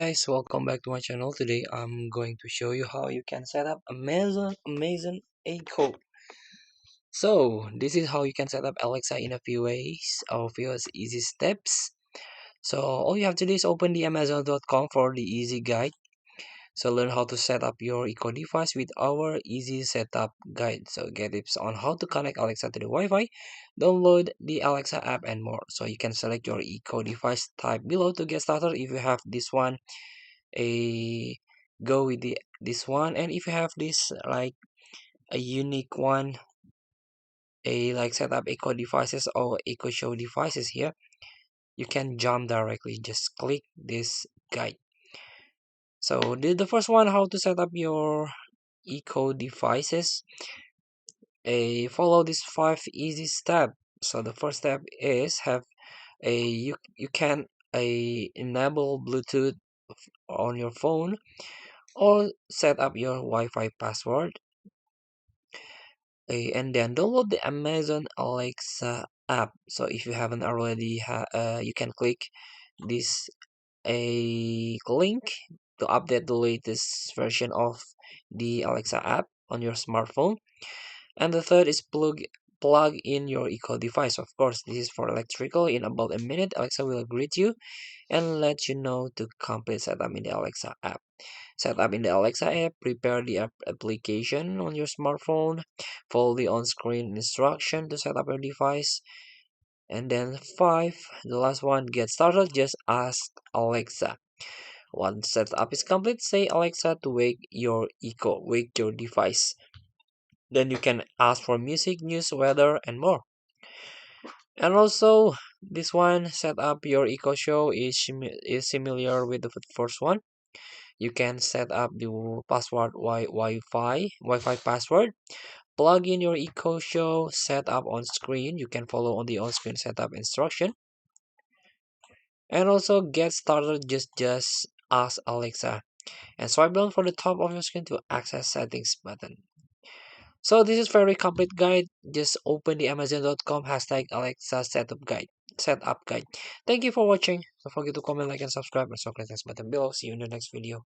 Guys, welcome back to my channel. Today I'm going to show you how you can set up Amazon Echo. So this is how you can set up Alexa in a few ways or few easy steps. So all you have to do is open the Amazon.com for the easy guide. So learn how to set up your Echo device with our easy setup guide. So get tips on how to connect Alexa to the Wi-Fi, download the Alexa app and more. So you can select your Echo device type below to get started. If you have this one, a go with this one, and if you have this like a unique one, a like set up echo devices or echo show devices here, you can jump directly, just click this guide. So the first one, how to set up your echo devices, a follow this 5 easy step. So the first step is have a you can a enable Bluetooth on your phone or set up your Wi-Fi password. And then download the Amazon Alexa app. So if you haven't already, you can click this a link to update the latest version of the Alexa app on your smartphone. And the third is plug in your Echo device. Of course, this is for electrical. In about a minute, Alexa will greet you and let you know to complete setup in the Alexa app. Set up in the Alexa app, prepare the application on your smartphone, follow the on-screen instruction to set up your device, and then 5, the last one, get started, just ask Alexa. Once setup is complete, say Alexa to wake your device. Then you can ask for music, news, weather, and more. And also, this one, set up your Echo Show is similar with the first one. You can set up the password Wi-Fi password. Plug in your Echo Show setup on screen. You can follow on the on-screen setup instruction. And also get started. Just ask Alexa and swipe down for the top of your screen to access settings button. So this is very complete guide. Just open the Amazon.com hashtag Alexa setup guide. Thank you for watching. Don't forget to comment, like, and subscribe. And so click the button below. See you in the next video.